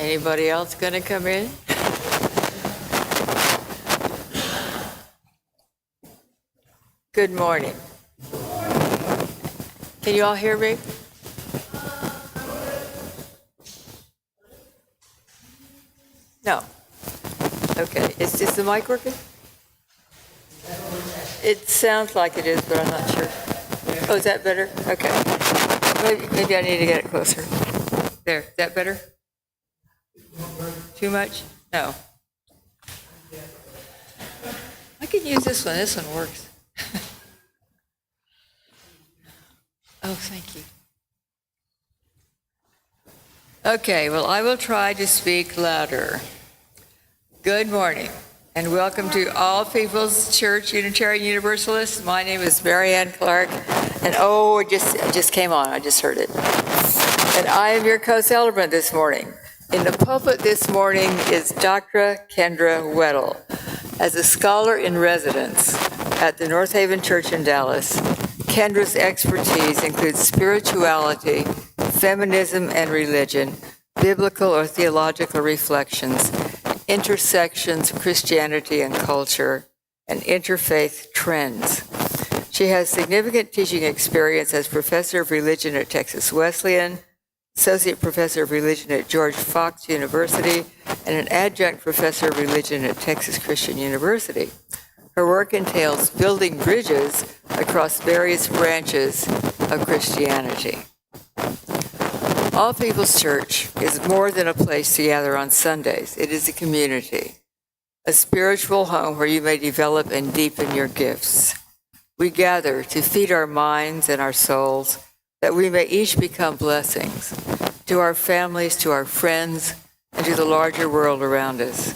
Anybody else going to come in? Good morning. Can you all hear me? No. Okay. Is the mic working? It sounds like it is, but I'm not sure. Oh, is that better? Okay. Maybe I need to get it closer. There. Is that better? Too much? No. I can use this one. This one works. Oh, thank you. Okay, well, I will try to speak louder. Good morning, and welcome to All People's Church Unitarian Universalist. My name is Marianne Clark, and it just came on. I just heard it. And I am your co-celebrant this morning. In the pulpit this morning is Dr. Kendra Weddle. As a scholar in residence at the North Haven Church in Dallas, Kendra's expertise includes spirituality, feminism and religion, biblical or theological reflections, intersections of Christianity and culture, and interfaith trends. She has significant teaching experience as professor of religion at Texas Wesleyan, associate professor of religion at George Fox University, and an adjunct professor of religion at Texas Christian University. Her work entails building bridges across various branches of Christianity. All People's Church is more than a place to gather on Sundays. It is a community, a spiritual home where you may develop and deepen your gifts. We gather to feed our minds and our souls, that we may each become blessings to our families, to our friends, and to the larger world around us.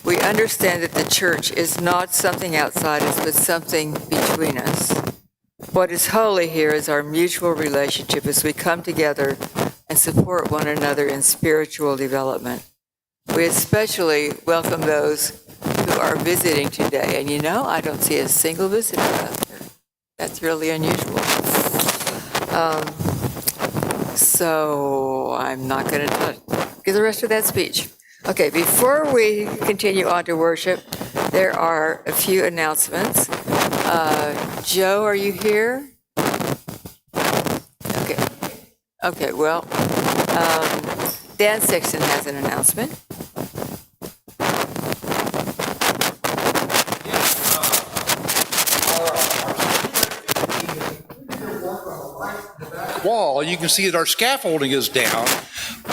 We understand that the church is not something outside us, but something between us. What is holy here is our mutual relationship as we come together and support one another in spiritual development. We especially welcome those who are visiting today. And I don't see a single visitor out there. That's really unusual. So I'm not going to give the rest of that speech. Okay, before we continue on to worship, there are a few announcements. Joe, are you here? Okay, well, Dan Sexton has an announcement. Wall, you can see that our scaffolding is down,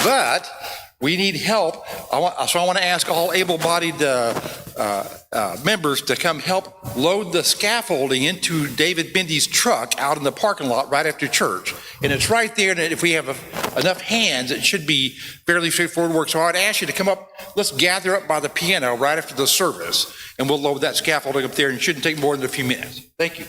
but we need help. I want to ask all able-bodied members to come help load the scaffolding into David Bindy's truck out in the parking lot right after church. And it's right there, and if we have enough hands, it should be fairly straightforward work. So I'd ask you to come up, let's gather up by the piano right after the service, and we'll load that scaffolding up there, and it shouldn't take more than a few minutes. Thank you.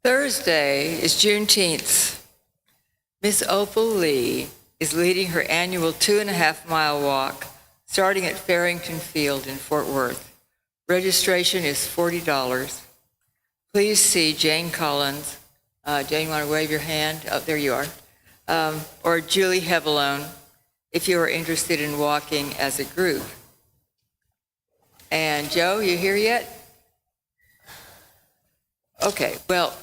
Thursday is Juneteenth. Miss Opal Lee is leading her annual 2.5-mile walk starting at Farrington Field in Fort Worth. Registration is $40. Please see Jane Collins. Jane, you want to wave your hand? Oh, there you are. Or Julie Hevelone if you are interested in walking as a group. And Joe, you here yet? Okay, well,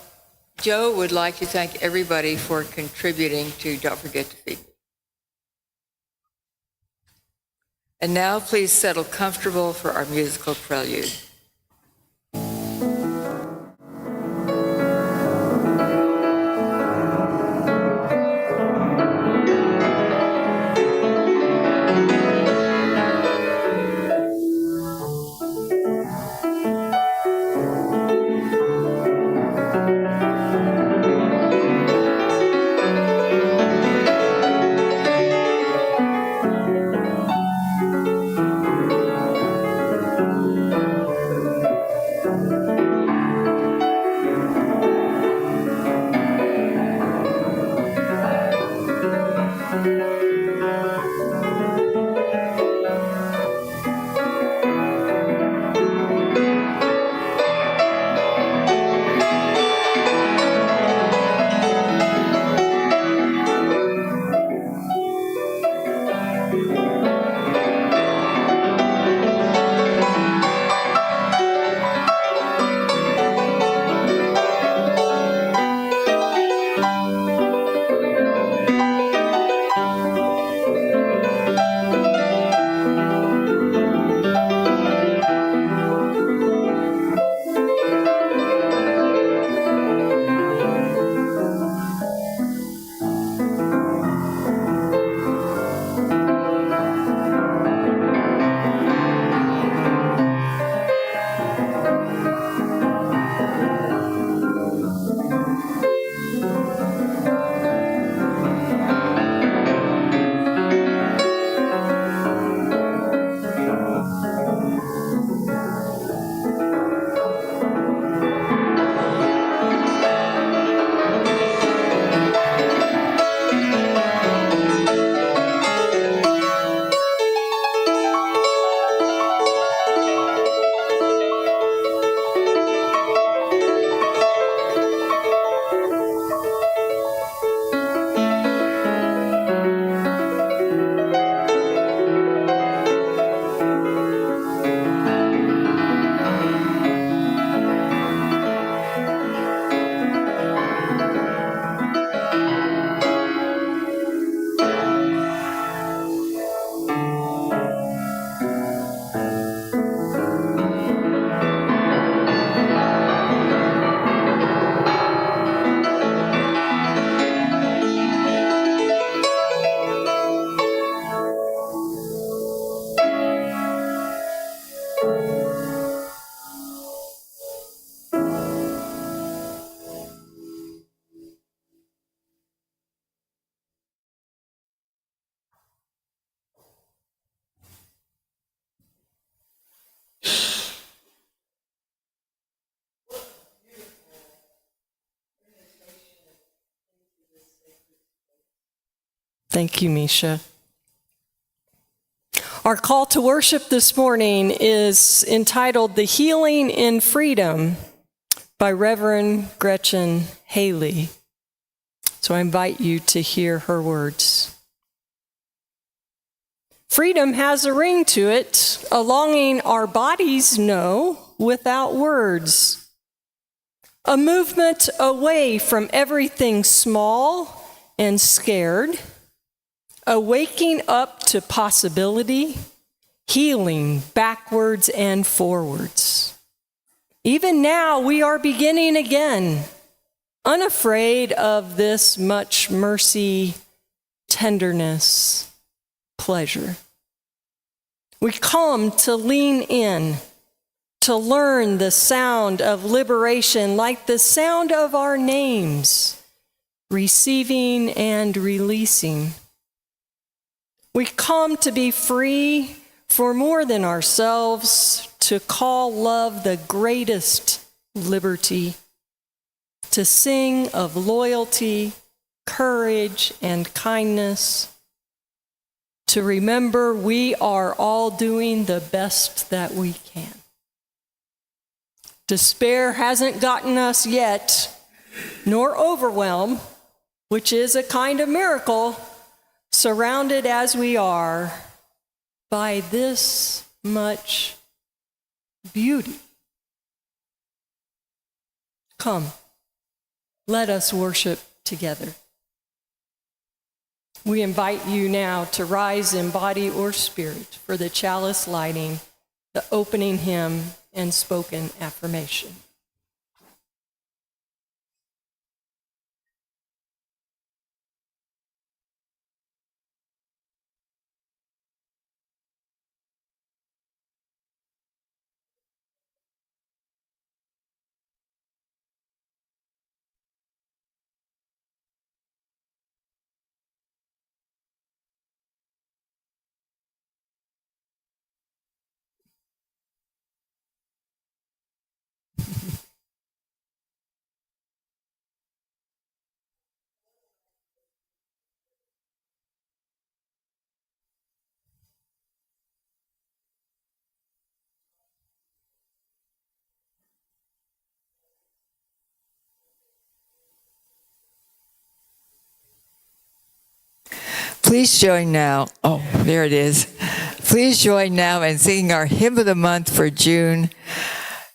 Joe would like to thank everybody for contributing to Don't Forget to Feed Me. And now please settle comfortable for our musical prelude. Thank you, Misha. Our call to worship this morning is entitled The Healing in Freedom by Reverend Gretchen Haley. So I invite you to hear her words. Freedom has a ring to it, a longing our bodies know without words. A movement away from everything small and scared. A waking up to possibility, healing backwards and forwards. Even now, we are beginning again, unafraid of this much mercy, tenderness, pleasure. We come to lean in, to learn the sound of liberation like the sound of our names, receiving and releasing. We come to be free for more than ourselves, to call love the greatest liberty, to sing of loyalty, courage, and kindness, to remember we are all doing the best that we can. Despair hasn't gotten us yet, nor overwhelm, which is a kind of miracle, surrounded as we are by this much beauty. Come, let us worship together. We invite you now to rise in body or spirit for the chalice lighting, the opening hymn, and spoken affirmation. Please join now. Oh, there it is. Please join now in singing our hymn of the month for June,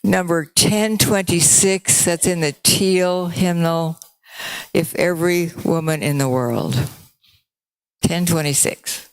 number 1026. That's in the teal hymnal, If Every Woman in the World. 1026.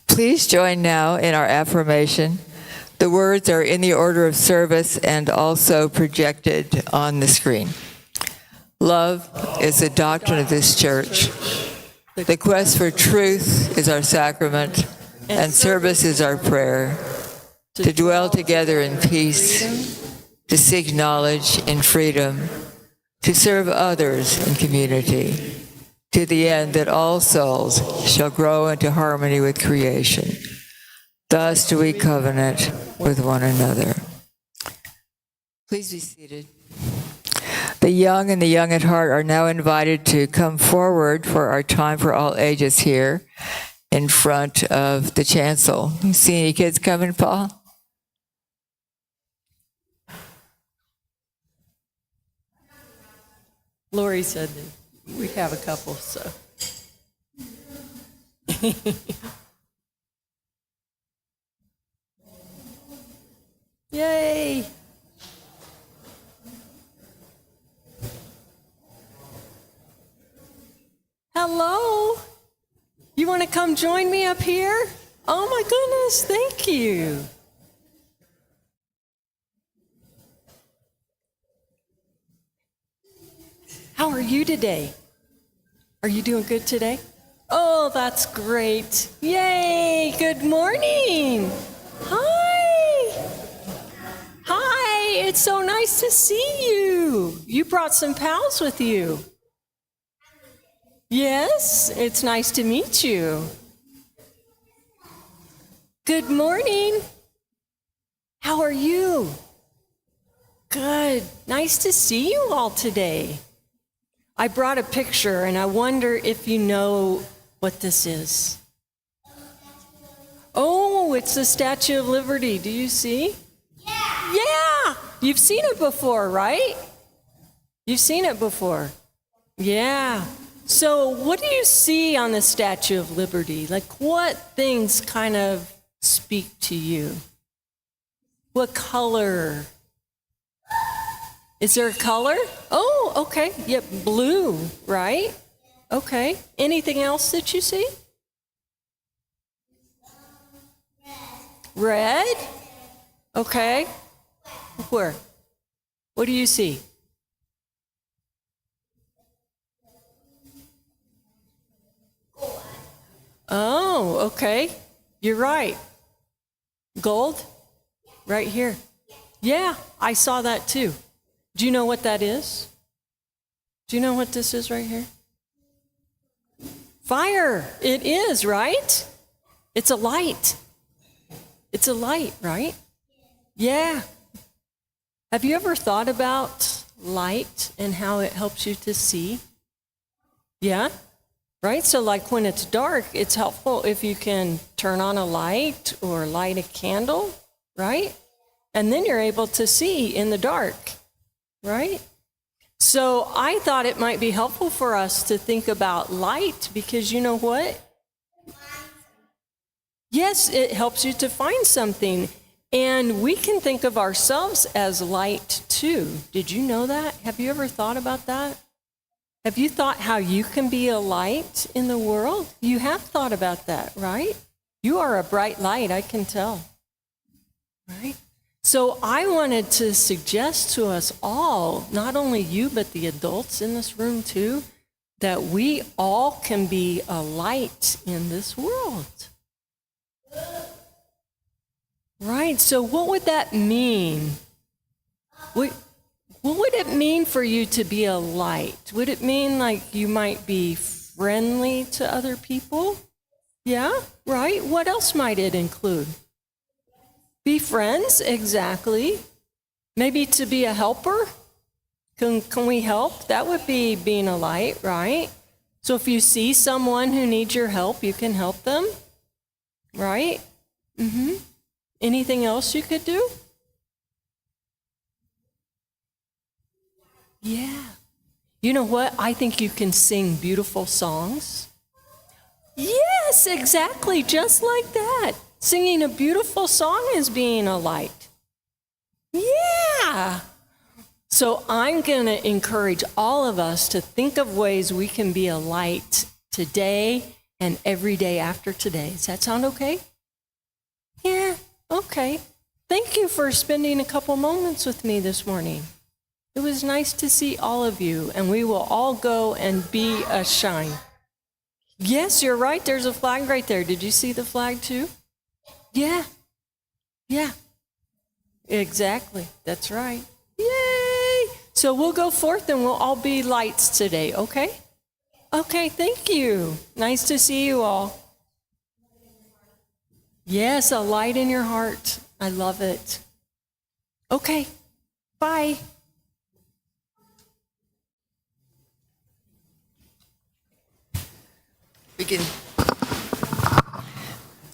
Please join now in our affirmation. The words are in the order of service and also projected on the screen. Love is the doctrine of this church. The quest for truth is our sacrament, and service is our prayer. To dwell together in peace, to seek knowledge in freedom, to serve others in community, to the end that all souls shall grow into harmony with creation. Thus do we covenant with one another. Please be seated. The young and the young at heart are now invited to come forward for our time for all ages here in front of the chancel. You see any kids coming, Paul? Lori said that we have a couple, so. Yay! Hello? You want to come join me up here? Oh my goodness, thank you. How are you today? Are you doing good today? Oh, that's great. Yay, good morning. Hi. Hi, it's so nice to see you. You brought some pals with you. Yes, it's nice to meet you. Good morning. How are you? Good. Nice to see you all today. I brought a picture, and I wonder if you know what this is. Oh, it's the Statue of Liberty. Do you see? Yeah. Yeah. You've seen it before, right? You've seen it before. Yeah. So what do you see on the Statue of Liberty? Like, what things kind of speak to you? What color? Is there a color? Oh, okay. Yep, blue, right? Okay. Anything else that you see? Red? Okay. Where? What do you see? Oh, okay. You're right. Gold? Right here. Yeah, I saw that too. Do you know what that is? Do you know what this is right here? Fire. It is, right? It's a light. It's a light, right? Yeah. Have you ever thought about light and how it helps you to see? Yeah? Right? So like when it's dark, it's helpful if you can turn on a light or light a candle, right? And then you're able to see in the dark. Right? So I thought it might be helpful for us to think about light because you know what? Yes, it helps you to find something. And we can think of ourselves as light too. Did you know that? Have you ever thought about that? Have you thought how you can be a light in the world? You have thought about that, right? You are a bright light, I can tell. Right? So I wanted to suggest to us all, not only you, but the adults in this room too, that we all can be a light in this world. Right, so what would that mean? What would it mean for you to be a light? Would it mean like you might be friendly to other people? Yeah, right. What else might it include? Be friends, exactly. Maybe to be a helper. Can we help? That would be being a light, right? So if you see someone who needs your help, you can help them, right? Mm-hmm. Anything else you could do? Yeah. You know what? I think you can sing beautiful songs. Yes, exactly, just like that. Singing a beautiful song is being a light. Yeah. So I'm going to encourage all of us to think of ways we can be a light today and every day after today. Does that sound okay? Yeah, okay. Thank you for spending a couple moments with me this morning. It was nice to see all of you, and we will all go and be a shine. Yes, you're right. There's a flag right there. Did you see the flag too? Yeah. Yeah. Exactly. That's right. Yay! So we'll go forth and we'll all be lights today, okay? Okay, thank you. Nice to see you all. Yes, a light in your heart. I love it. Okay, bye.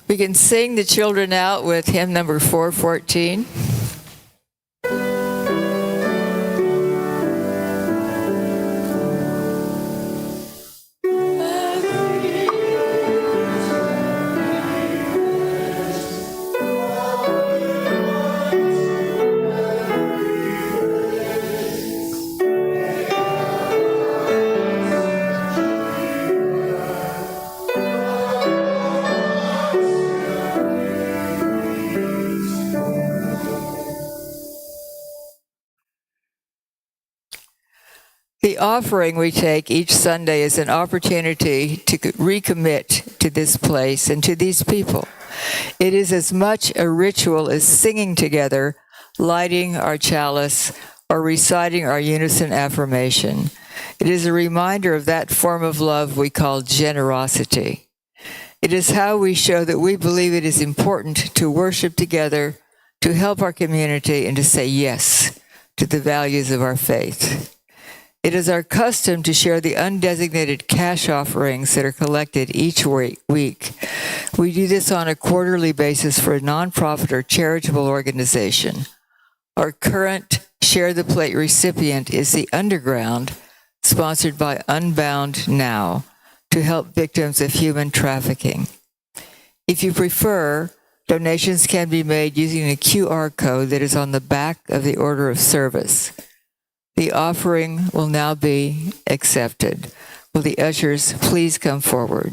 We can sing the children out with hymn number 414. The offering we take each Sunday is an opportunity to recommit to this place and to these people. It is as much a ritual as singing together, lighting our chalice, or reciting our unison affirmation. It is a reminder of that form of love we call generosity. It is how we show that we believe it is important to worship together, to help our community, and to say yes to the values of our faith. It is our custom to share the undesignated cash offerings that are collected each week. We do this on a quarterly basis for a nonprofit or charitable organization. Our current Share the Plate recipient is the Underground, sponsored by Unbound Now, to help victims of human trafficking. If you prefer, donations can be made using a QR code that is on the back of the order of service. The offering will now be accepted. Will the ushers please come forward?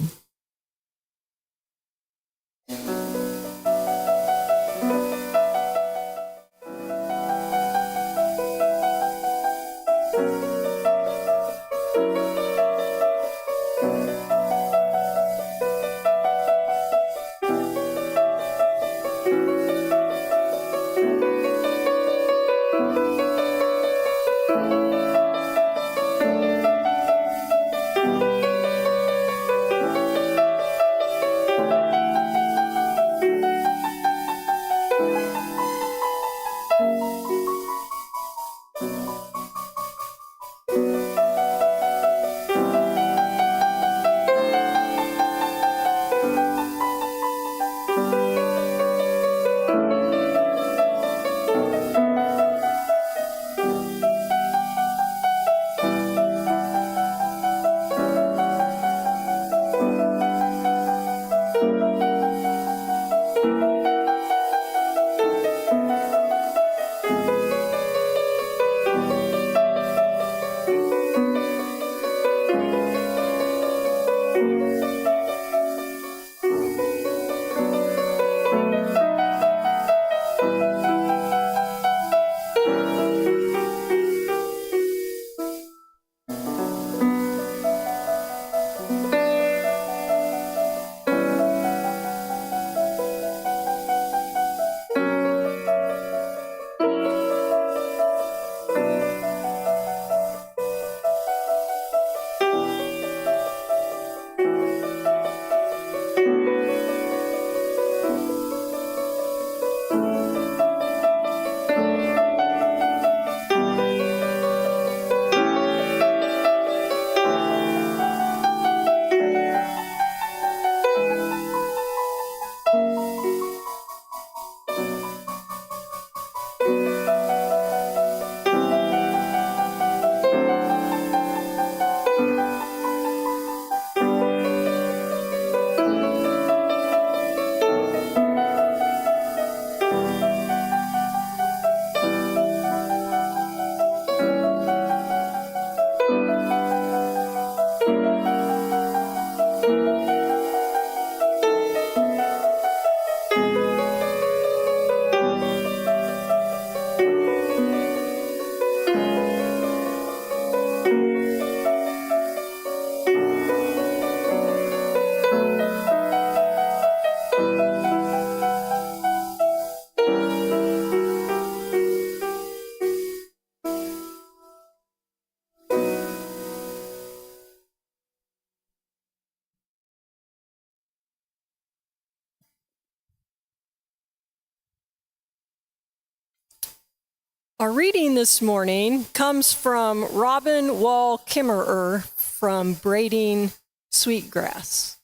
Our reading this morning comes from Robin Wall Kimmerer from Braiding Sweetgrass.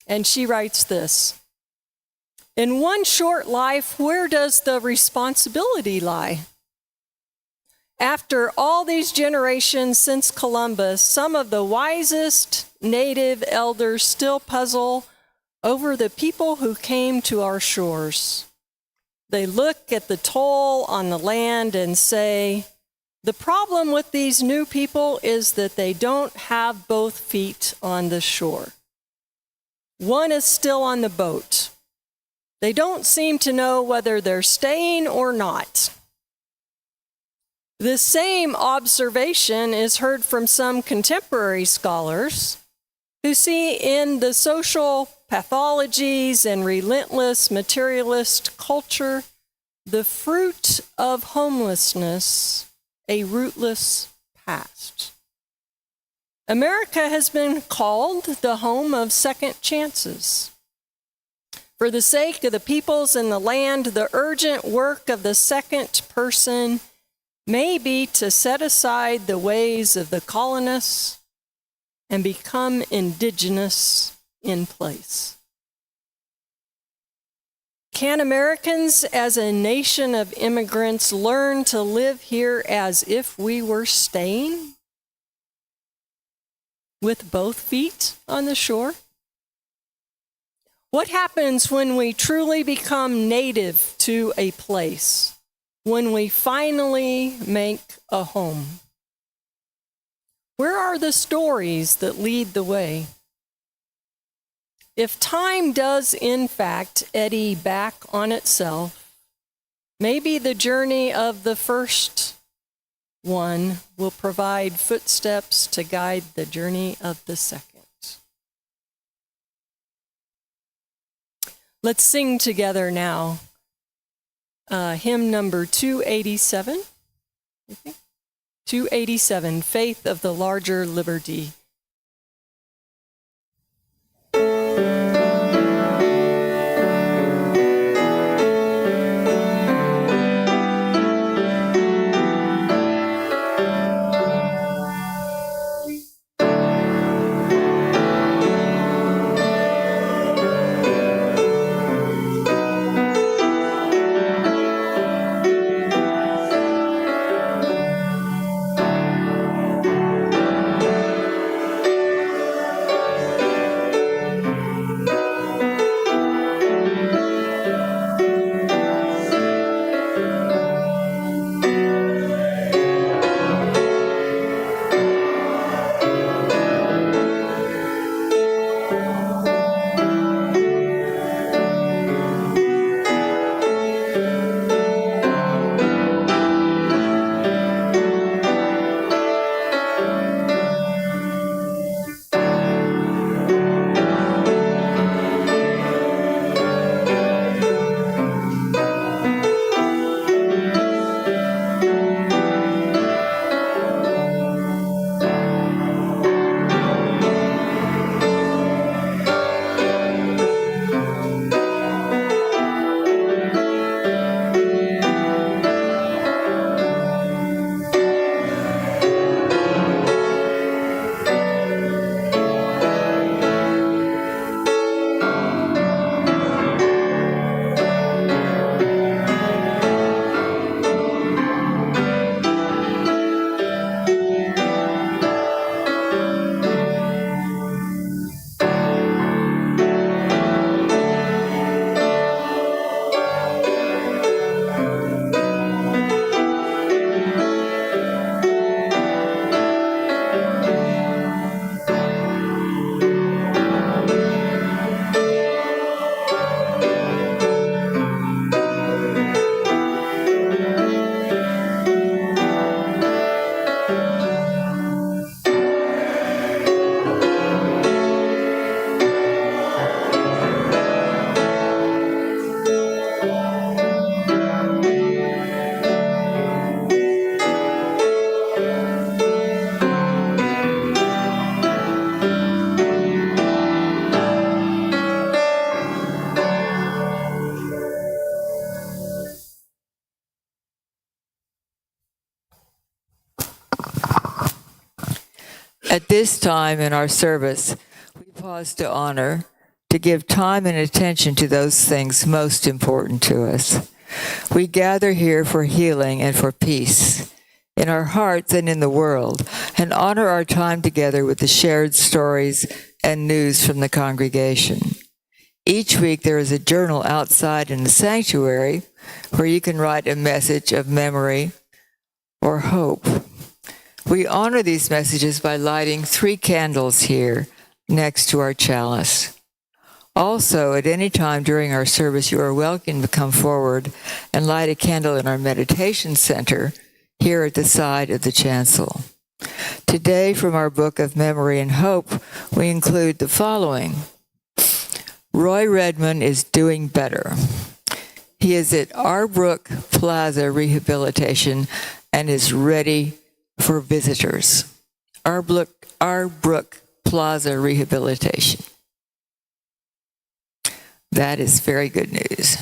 And she writes this: "In one short life, where does the responsibility lie? After all these generations since Columbus, some of the wisest native elders still puzzle over the people who came to our shores. They look at the toll on the land and say, the problem with these new people is that they don't have both feet on the shore. One is still on the boat. They don't seem to know whether they're staying or not." This same observation is heard from some contemporary scholars who see in the social pathologies and relentless materialist culture the fruit of homelessness, a rootless past. America has been called the home of second chances. For the sake of the peoples and the land, the urgent work of the second person may be to set aside the ways of the colonists and become indigenous in place. Can Americans, as a nation of immigrants, learn to live here as if we were staying, with both feet on the shore? What happens when we truly become native to a place, when we finally make a home? Where are the stories that lead the way? If time does, in fact, eddy back on itself, maybe the journey of the first one will provide footsteps to guide the journey of the second. Let's sing together now. Hymn number 287. 287, Faith of the Larger Liberty. At this time in our service, we pause to honor, to give time and attention to those things most important to us. We gather here for healing and for peace in our hearts and in the world, and honor our time together with the shared stories and news from the congregation. Each week there is a journal outside in the sanctuary where you can write a message of memory or hope. We honor these messages by lighting 3 candles here next to our chalice. Also, at any time during our service, you are welcome to come forward and light a candle in our meditation center here at the side of the chancel. Today, from our book of Memory and Hope, we include the following. Roy Redmond is doing better. He is at Arbrook Plaza Rehabilitation and is ready for visitors. Arbrook Plaza Rehabilitation. That is very good news.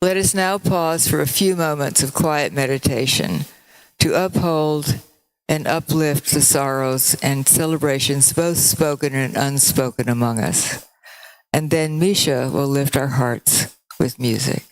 Let us now pause for a few moments of quiet meditation to uphold and uplift the sorrows and celebrations, both spoken and unspoken, among us. And then Misha will lift our hearts with music.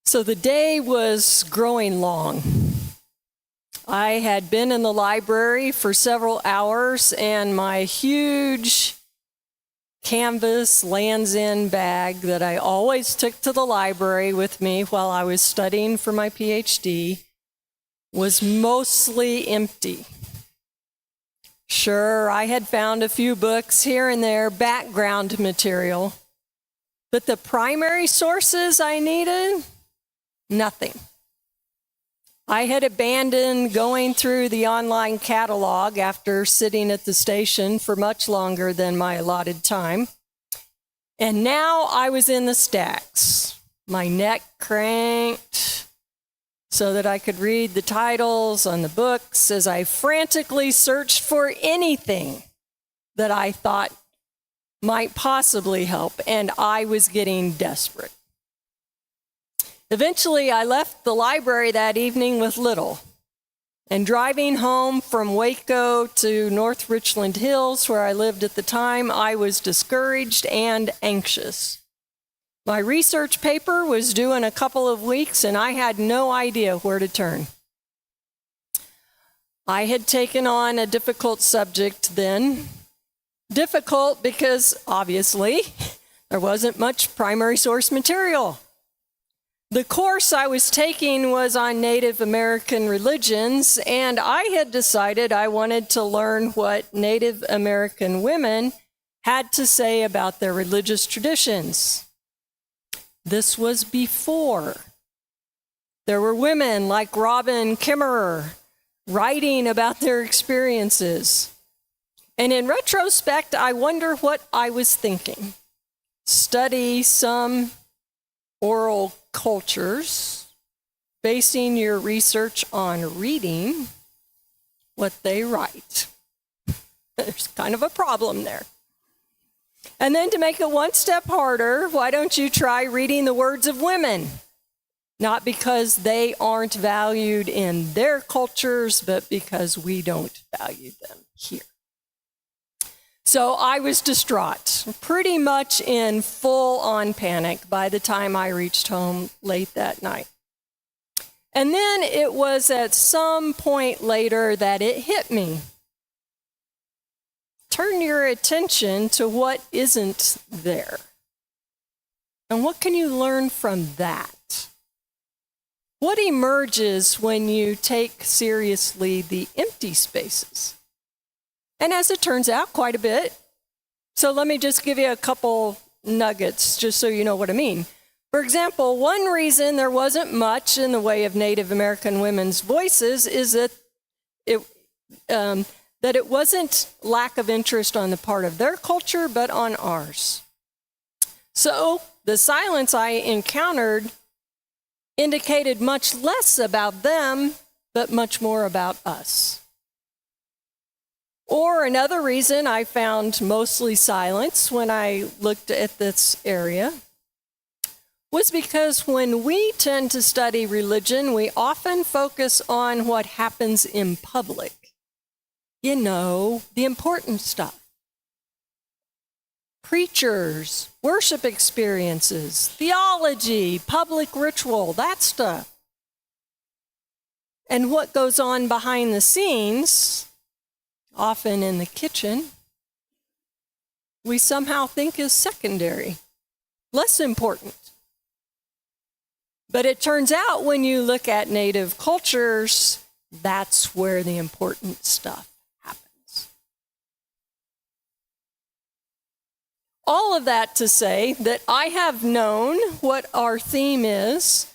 So the day was growing long. I had been in the library for several hours, and my huge canvas Lands' End bag that I always took to the library with me while I was studying for my PhD was mostly empty. Sure, I had found a few books here and there, background material, but the primary sources I needed, nothing. I had abandoned going through the online catalog after sitting at the station for much longer than my allotted time. And now I was in the stacks, my neck cranked so that I could read the titles on the books as I frantically searched for anything that I thought might possibly help, and I was getting desperate. Eventually, I left the library that evening with little, and driving home from Waco to North Richland Hills, where I lived at the time, I was discouraged and anxious. My research paper was due in a couple of weeks, and I had no idea where to turn. I had taken on a difficult subject then. Difficult because, obviously, there wasn't much primary source material. The course I was taking was on Native American religions, and I had decided I wanted to learn what Native American women had to say about their religious traditions. This was before. There were women like Robin Kimmerer writing about their experiences. And in retrospect, I wonder what I was thinking. Study some oral cultures, basing your research on reading what they write. There's kind of a problem there. And then to make it one step harder, why don't you try reading the words of women? Not because they aren't valued in their cultures, but because we don't value them here. So I was distraught, pretty much in full-on panic by the time I reached home late that night. And then it was at some point later that it hit me. Turn your attention to what isn't there. And what can you learn from that? What emerges when you take seriously the empty spaces? And as it turns out, quite a bit. So let me just give you a couple nuggets, just so you know what I mean. For example, one reason there wasn't much in the way of Native American women's voices is that it wasn't lack of interest on the part of their culture, but on ours. So the silence I encountered indicated much less about them, but much more about us. Or another reason I found mostly silence when I looked at this area was because when we tend to study religion, we often focus on what happens in public. You know, the important stuff. Preachers, worship experiences, theology, public ritual, that stuff. And what goes on behind the scenes, often in the kitchen, we somehow think is secondary, less important. But it turns out when you look at Native cultures, that's where the important stuff happens. All of that to say that I have known what our theme is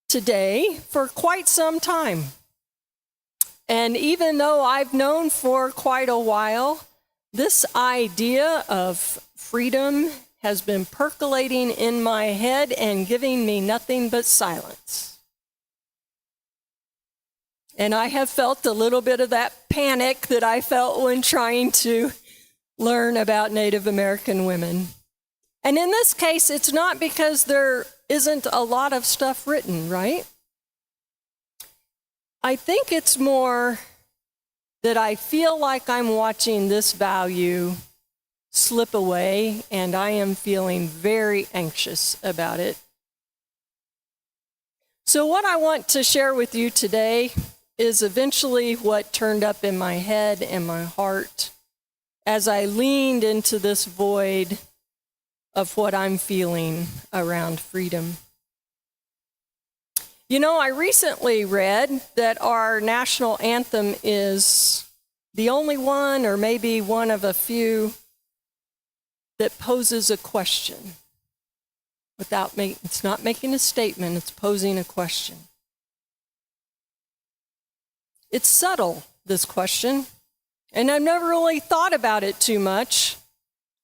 today for quite some time. And even though I've known for quite a while, this idea of freedom has been percolating in my head and giving me nothing but silence. And I have felt a little bit of that panic that I felt when trying to learn about Native American women. And in this case, it's not because there isn't a lot of stuff written, right? I think it's more that I feel like I'm watching this value slip away, and I am feeling very anxious about it. So what I want to share with you today is eventually what turned up in my head and my heart as I leaned into this void of what I'm feeling around freedom. You know, I recently read that our national anthem is the only one, or maybe one of a few, that poses a question. It's not making a statement, it's posing a question. It's subtle, this question, and I've never really thought about it too much,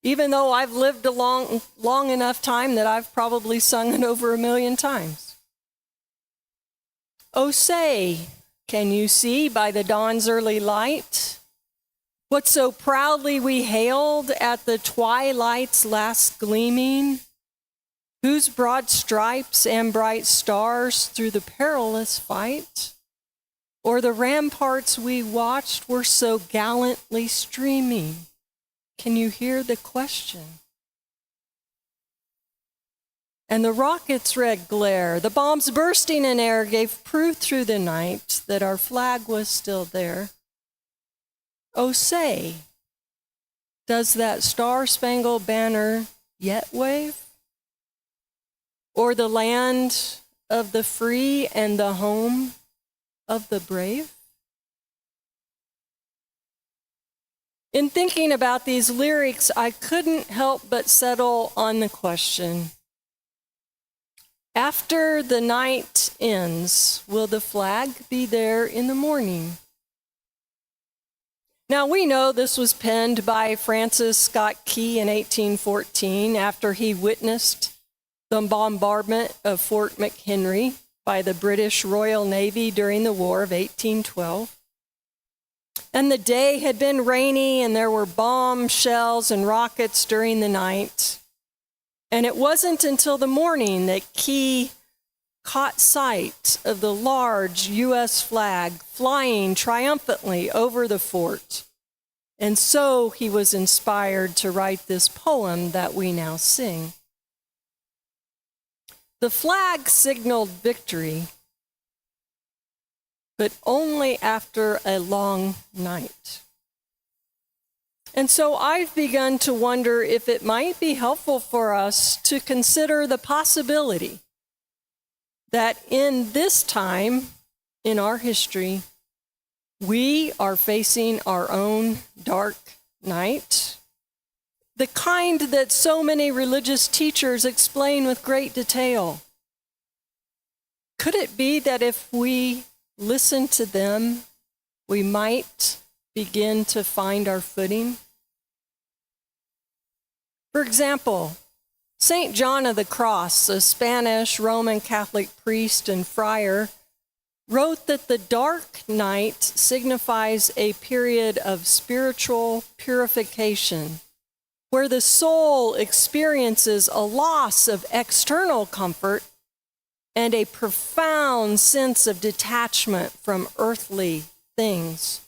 even though I've lived a long enough time that I've probably sung it over 1 million times. Oh, say, can you see by the dawn's early light what so proudly we hailed at the twilight's last gleaming, whose broad stripes and bright stars through the perilous fight, or the ramparts we watched were so gallantly streaming? Can you hear the question? And the rocket's red glare, the bombs bursting in air, gave proof through the night that our flag was still there. Oh, say, does that star-spangled banner yet wave? Or the land of the free and the home of the brave? In thinking about these lyrics, I couldn't help but settle on the question, after the night ends, will the flag be there in the morning? Now, we know this was penned by Francis Scott Key in 1814 after he witnessed the bombardment of Fort McHenry by the British Royal Navy during the War of 1812. And the day had been rainy, and there were bomb shells and rockets during the night. And it wasn't until the morning that Key caught sight of the large U.S. flag flying triumphantly over the fort. And so he was inspired to write this poem that we now sing. The flag signaled victory, but only after a long night. And so I've begun to wonder if it might be helpful for us to consider the possibility that in this time in our history, we are facing our own dark night, the kind that so many religious teachers explain with great detail. Could it be that if we listen to them, we might begin to find our footing? For example, St. John of the Cross, a Spanish Roman Catholic priest and friar, wrote that the dark night signifies a period of spiritual purification, where the soul experiences a loss of external comfort and a profound sense of detachment from earthly things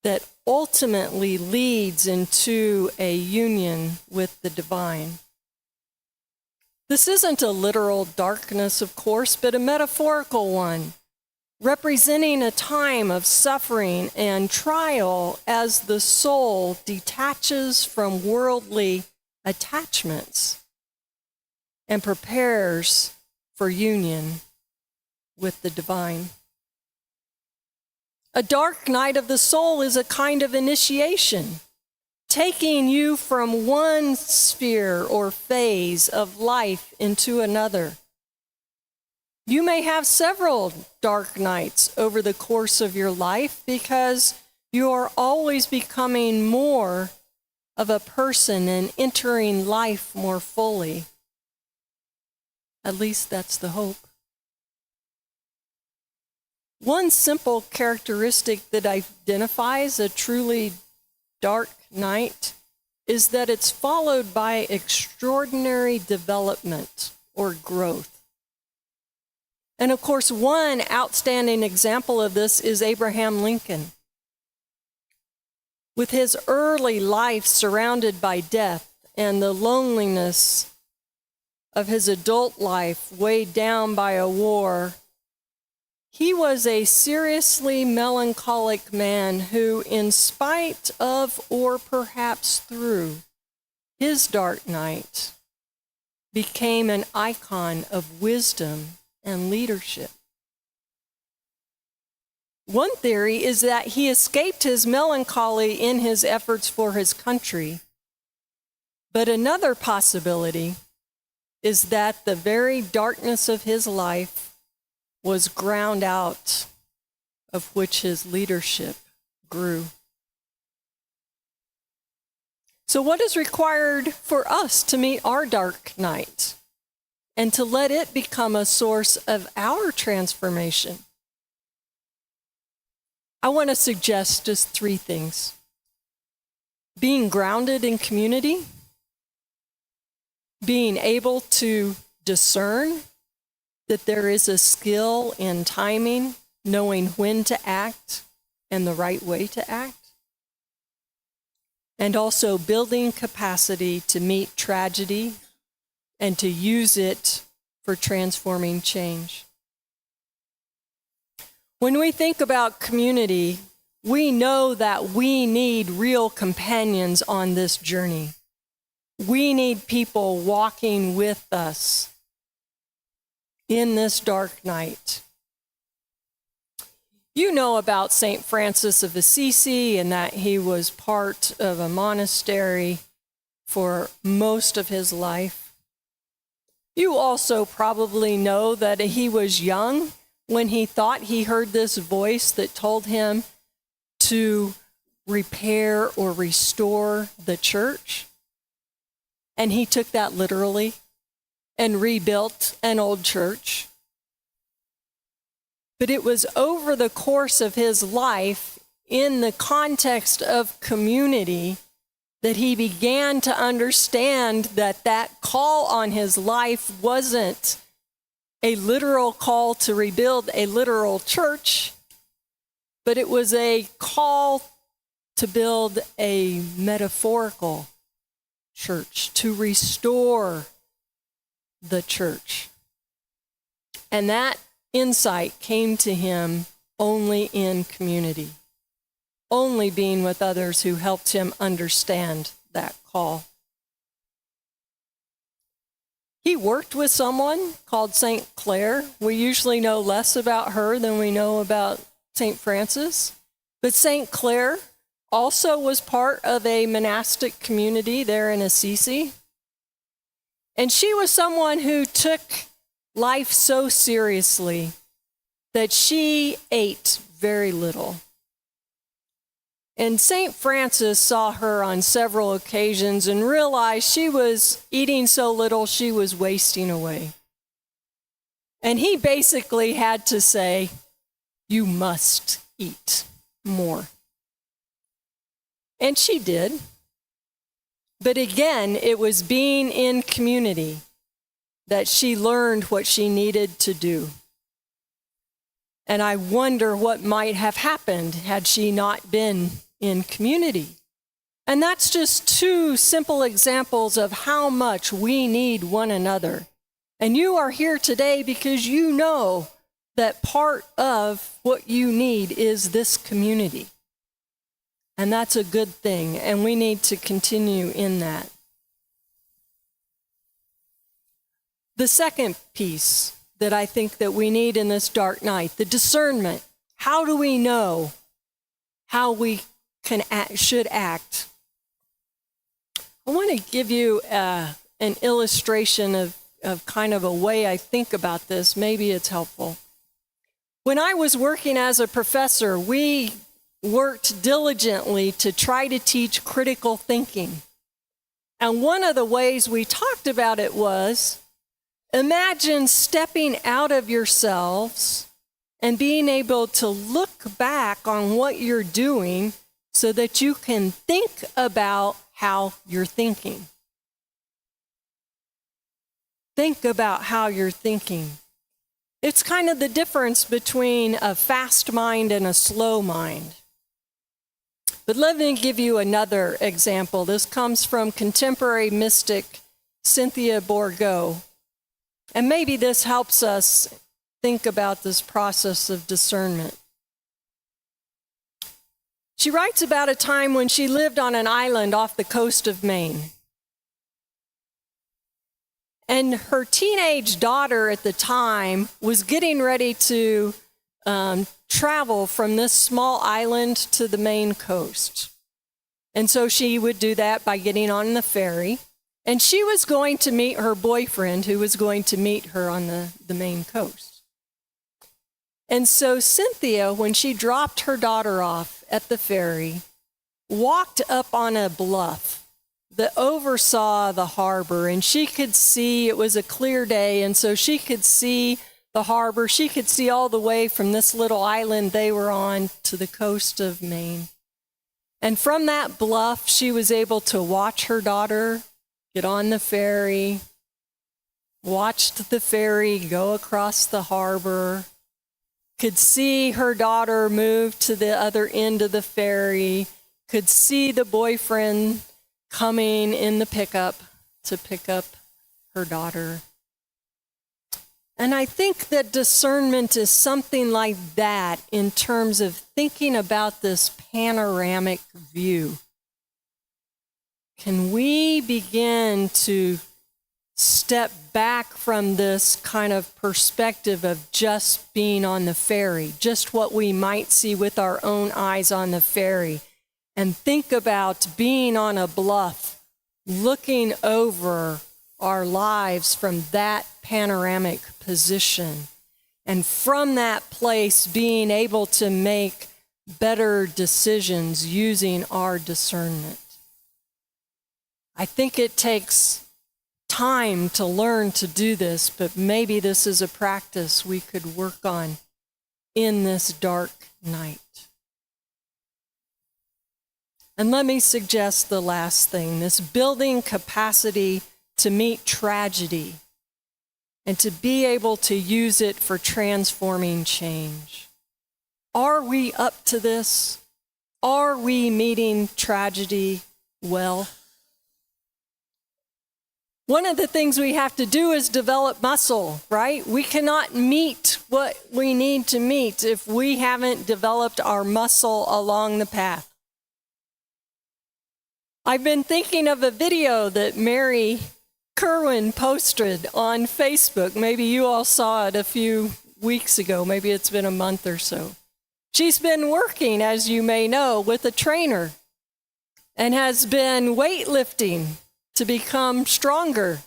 that ultimately leads into a union with the divine. This isn't a literal darkness, of course, but a metaphorical one, representing a time of suffering and trial as the soul detaches from worldly attachments and prepares for union with the divine. A dark night of the soul is a kind of initiation, taking you from one sphere or phase of life into another. You may have several dark nights over the course of your life because you are always becoming more of a person and entering life more fully. At least that's the hope. One simple characteristic that identifies a truly dark night is that it's followed by extraordinary development or growth. And of course, one outstanding example of this is Abraham Lincoln. With his early life surrounded by death and the loneliness of his adult life weighed down by a war, He was a seriously melancholic man who, in spite of or perhaps through his dark night, became an icon of wisdom and leadership. One theory is that he escaped his melancholy in his efforts for his country, but another possibility is that the very darkness of his life was ground out of which his leadership grew. So what is required for us to meet our dark night and to let it become a source of our transformation? I want to suggest just 3 things. Being grounded in community, being able to discern that there is a skill in timing, knowing when to act and the right way to act, and also building capacity to meet tragedy and to use it for transforming change. When we think about community, we know that we need real companions on this journey. We need people walking with us in this dark night. You know about St. Francis of Assisi and that he was part of a monastery for most of his life. You also probably know that he was young when he thought he heard this voice that told him to repair or restore the church. And he took that literally and rebuilt an old church. But it was over the course of his life, in the context of community, that he began to understand that that call on his life wasn't a literal call to rebuild a literal church, but it was a call to build a metaphorical church, to restore the church. And that insight came to him only in community, only being with others who helped him understand that call. He worked with someone called St. Clare. We usually know less about her than we know about St. Francis. But St. Clare also was part of a monastic community there in Assisi. And she was someone who took life so seriously that she ate very little. And St. Francis saw her on several occasions and realized she was eating so little she was wasting away. And he basically had to say, "You must eat more." And she did. But again, it was being in community that she learned what she needed to do. And I wonder what might have happened had she not been in community. And that's just 2 simple examples of how much we need one another. And you are here today because you know that part of what you need is this community. And that's a good thing, and we need to continue in that. The second piece that I think that we need in this dark night, the discernment. How do we know how we should act? I want to give you an illustration of kind of a way I think about this. Maybe it's helpful. When I was working as a professor, we worked diligently to try to teach critical thinking. And one of the ways we talked about it was, imagine stepping out of yourselves and being able to look back on what you're doing so that you can think about how you're thinking. Think about how you're thinking. It's kind of the difference between a fast mind and a slow mind. But let me give you another example. This comes from contemporary mystic Cynthia Bourgeault. And maybe this helps us think about this process of discernment. She writes about a time when she lived on an island off the coast of Maine. And her teenage daughter at the time was getting ready to travel from this small island to the Maine coast. And so she would do that by getting on the ferry. And she was going to meet her boyfriend, who was going to meet her on the Maine coast. And so Cynthia, when she dropped her daughter off at the ferry, walked up on a bluff that oversaw the harbor, and she could see, it was a clear day, and so she could see the harbor. She could see all the way from this little island they were on to the coast of Maine. And from that bluff, she was able to watch her daughter get on the ferry, watched the ferry go across the harbor, could see her daughter move to the other end of the ferry, could see the boyfriend coming in the pickup to pick up her daughter. And I think that discernment is something like that in terms of thinking about this panoramic view. Can we begin to step back from this kind of perspective of just being on the ferry, just what we might see with our own eyes on the ferry, and think about being on a bluff, looking over our lives from that panoramic position, and from that place being able to make better decisions using our discernment. I think it takes time to learn to do this, but maybe this is a practice we could work on in this dark night. And let me suggest the last thing, this building capacity to meet tragedy and to be able to use it for transforming change. Are we up to this? Are we meeting tragedy well? One of the things we have to do is develop muscle, right? We cannot meet what we need to meet if we haven't developed our muscle along the path. I've been thinking of a video that Mary Kerwin posted on Facebook. Maybe you all saw it a few weeks ago. Maybe it's been a month or so. She's been working, as you may know, with a trainer and has been weightlifting to become stronger.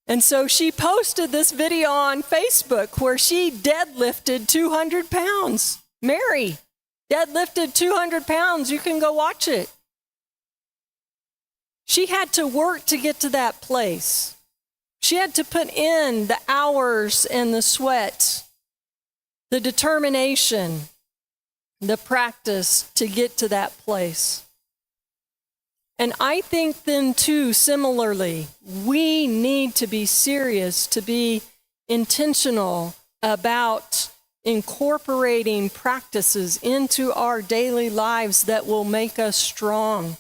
And so she posted this video on Facebook where she deadlifted 200 pounds. Mary deadlifted 200 pounds. You can go watch it. She had to work to get to that place. She had to put in the hours and the sweat, the determination, the practice to get to that place. And I think then too, similarly, we need to be serious, to be intentional about incorporating practices into our daily lives that will make us strong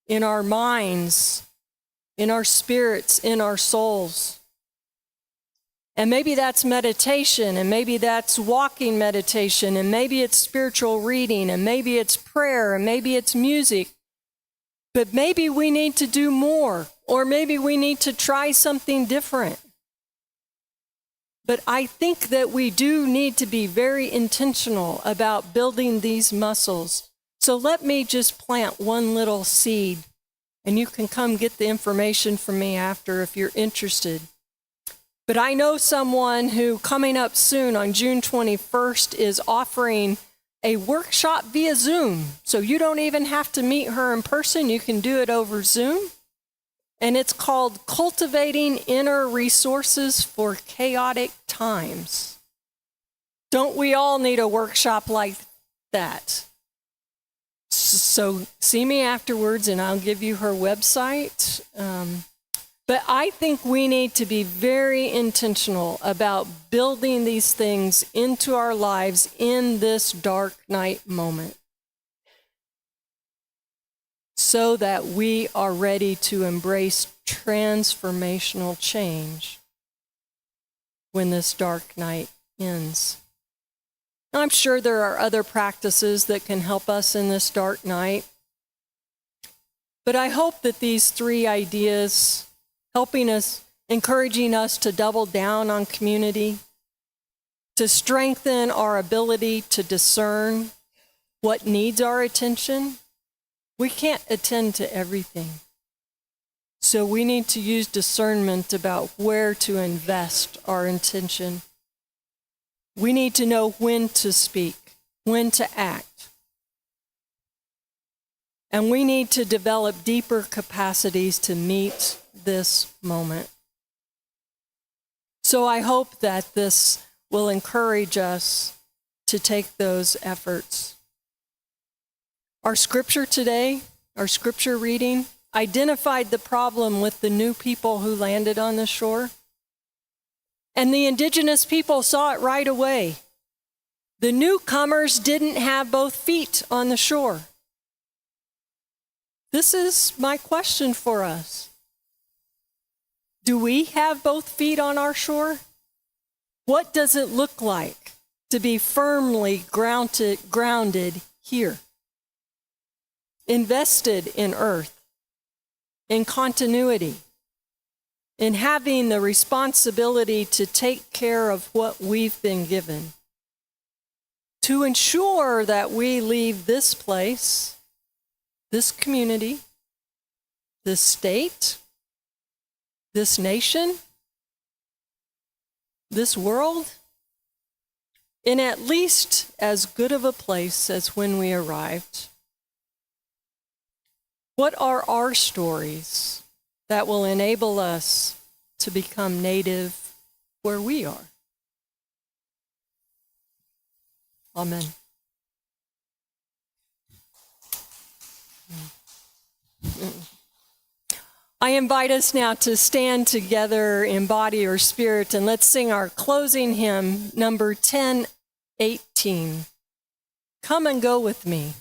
in our minds, in our spirits, in our souls. And maybe that's meditation, and maybe that's walking meditation, and maybe it's spiritual reading, and maybe it's prayer, and maybe it's music. But maybe we need to do more, or maybe we need to try something different. But I think that we do need to be very intentional about building these muscles. So let me just plant one little seed, and you can come get the information from me after if you're interested. But I know someone who, coming up soon on June 21st, is offering a workshop via Zoom. So you don't even have to meet her in person. You can do it over Zoom. And it's called Cultivating Inner Resources for Chaotic Times. Don't we all need a workshop like that? So see me afterwards and I'll give you her website. But I think we need to be very intentional about building these things into our lives in this dark night moment so that we are ready to embrace transformational change when this dark night ends. I'm sure there are other practices that can help us in this dark night. But I hope that these three ideas, helping us, encouraging us to double down on community, to strengthen our ability to discern what needs our attention. We can't attend to everything. So we need to use discernment about where to invest our attention. We need to know when to speak, when to act. And we need to develop deeper capacities to meet this moment. So I hope that this will encourage us to take those efforts. Our scripture today, our scripture reading, identified the problem with the new people who landed on the shore. And the indigenous people saw it right away. The newcomers didn't have both feet on the shore. This is my question for us. Do we have both feet on our shore? What does it look like to be firmly grounded here? Invested in earth, in continuity, in having the responsibility to take care of what we've been given, to ensure that we leave this place, this community, this state, this nation, this world, in at least as good of a place as when we arrived. What are our stories that will enable us to become native where we are? Amen. I invite us now to stand together in body or spirit, and let's sing our closing hymn, number 1018. Come and go with me.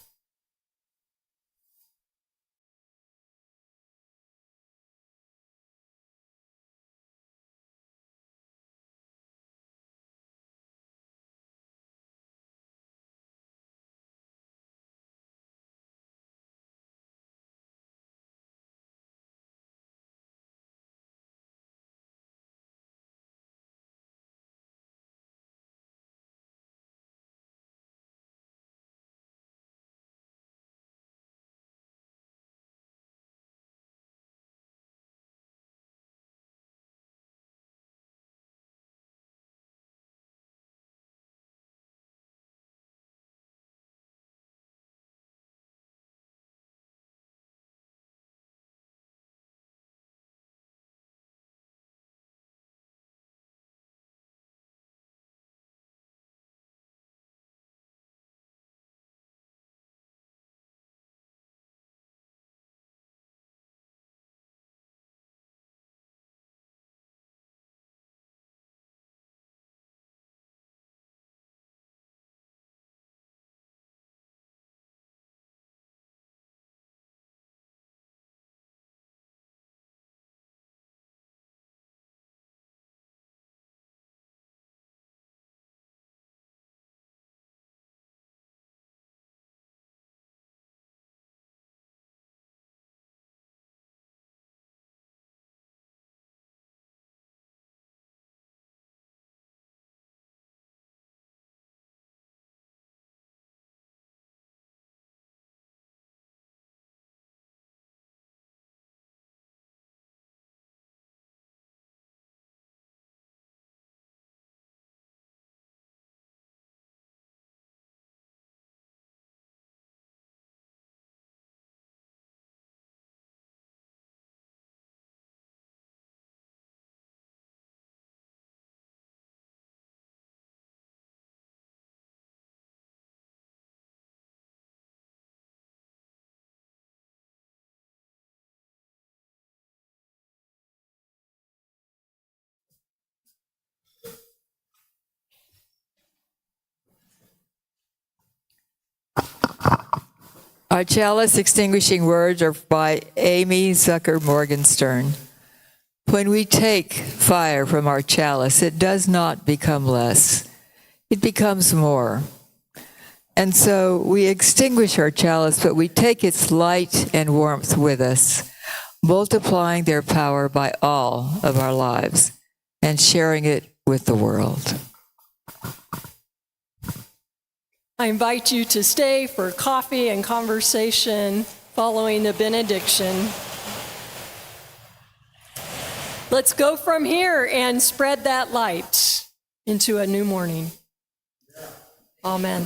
Our chalice extinguishing words are by Amy Zucker Morgenstern. When we take fire from our chalice, it does not become less. It becomes more. And so we extinguish our chalice, but we take its light and warmth with us, multiplying their power by all of our lives and sharing it with the world. I invite you to stay for coffee and conversation following the benediction. Let's go from here and spread that light into a new morning. Amen.